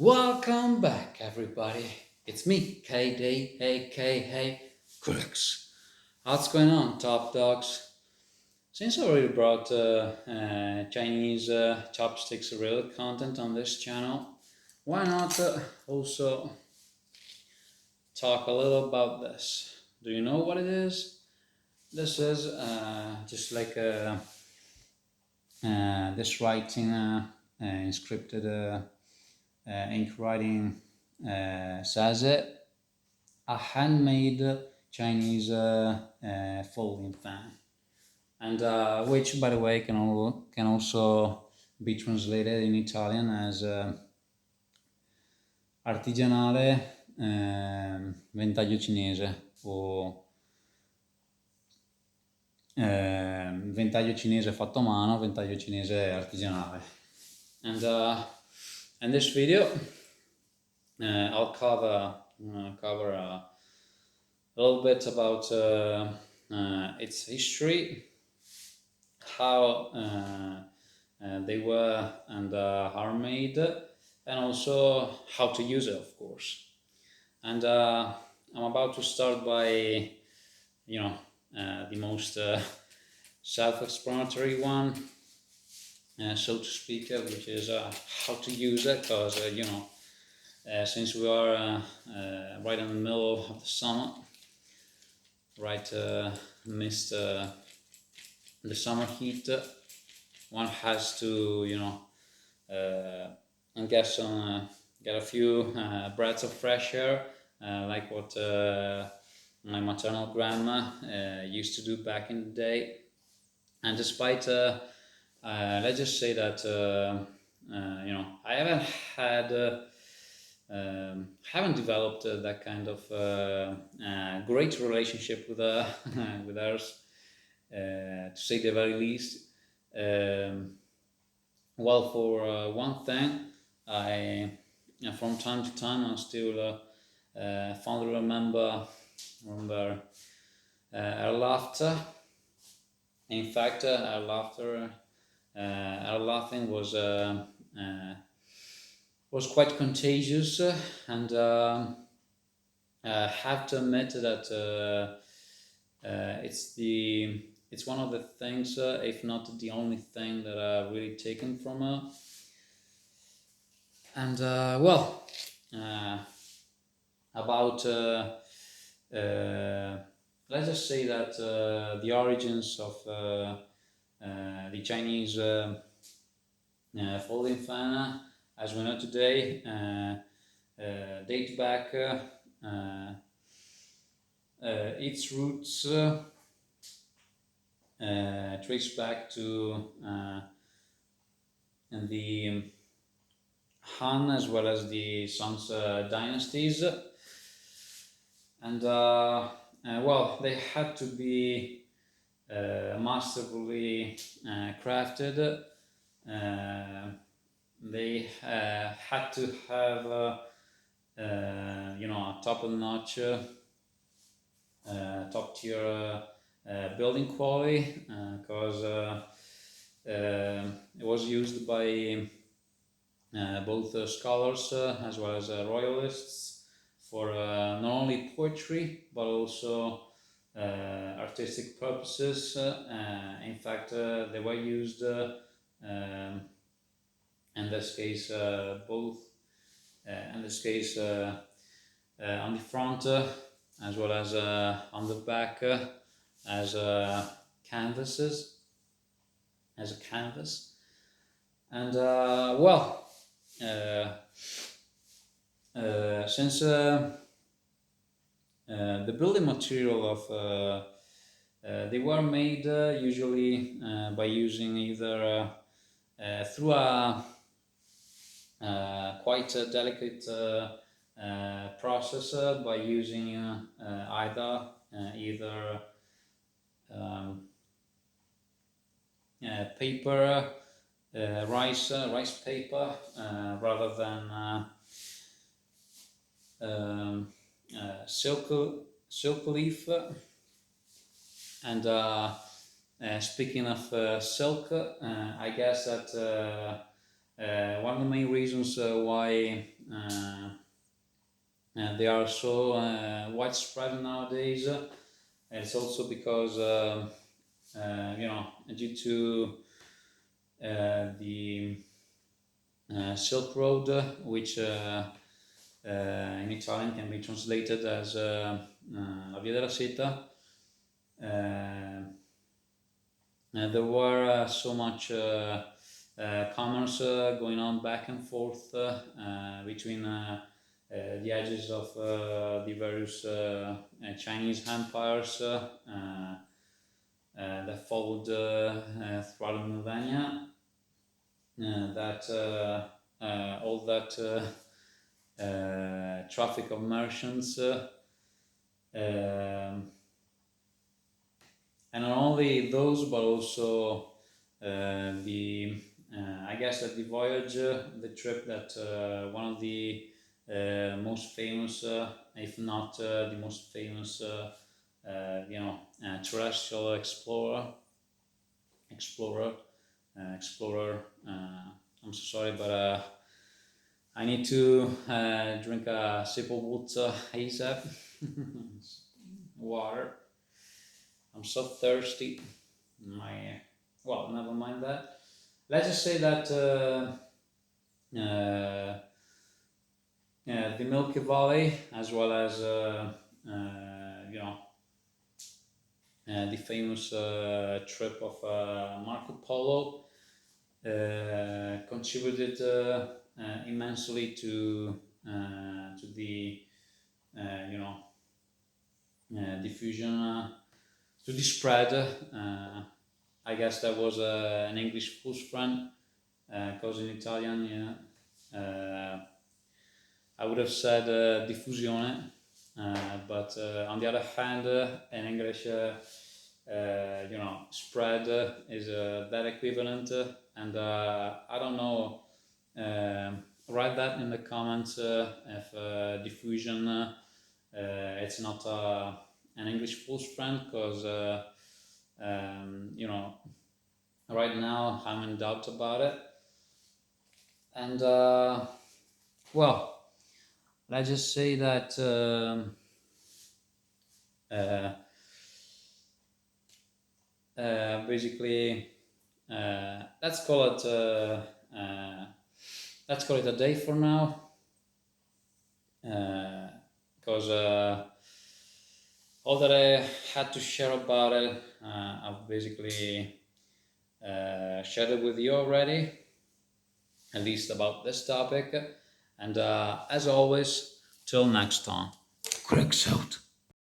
Welcome back, everybody. It's me, KD, aka Crux. What's going on, top dogs? Since I already brought Chinese chopsticks related content on this channel, why not also talk a little about this? Do you know what it is? This is just like this writing, inscripted ink writing says it, a handmade Chinese folding fan, and which, by the way, can also be translated in Italian as artigianale ventaglio cinese o ventaglio cinese fatto a mano, ventaglio cinese artigianale. And in this video, I'll cover a little bit about its history, how they were and are made, and also how to use it, of course. And I'm about to start by, the most self-explanatory one, so to speak, which is how to use it, because since we are right in the middle of the summer, right amidst the summer heat, one has to and get a few breaths of fresh air, like what my maternal grandma used to do back in the day. And despite let's just say that I haven't developed that kind of great relationship with with hers, to say the very least. Well, for one thing, I from time to time I still fondly remember her laughter. In fact, our laughing was quite contagious, and I have to admit that it's one of the things, if not the only thing, that I've really taken from her. And about let's just say that the origins of the Chinese folding fan, as we know today, date back its roots trace back to the Han as well as the Song dynasties, and they had to be masterfully crafted. They had to have a top-notch, top-tier building quality, because it was used by both scholars as well as royalists for not only poetry but also artistic purposes. In fact, they were used in this case both in this case on the front as well as on the back, as canvases, as a canvas. And since the building material of they were made usually by using either through a quite a delicate process, by using either paper, rice paper, rather than silk leaf. And speaking of silk, I guess that one of the main reasons why they are so widespread nowadays. It's also because due to the Silk Road, which in Italian can be translated as La Via della Seta. There were so much commerce going on back and forth between the edges of the various Chinese empires that followed throughout the millennia. That all that traffic of merchants, and not only those, but also the I guess that the voyage, the trip that one of the most famous, if not the most famous, terrestrial explorer. I'm so sorry, but I need to drink a sip of water ASAP. Water. I'm so thirsty. Well, never mind that. Let's just say that the Milky Valley, as well as the famous trip of Marco Polo, contributed immensely to the diffusion, to the spread. I guess that was an English full friend, because in Italian, I would have said diffusione, but on the other hand, in English, spread is that equivalent, and I don't know. Write that in the comments if diffusion it's not an English full friend, because right now I'm in doubt about it. And well, let's just say that basically let's call it a day for now, because all that I had to share about it, I've basically shared it with you already, at least about this topic. And as always, till next time, cracks out.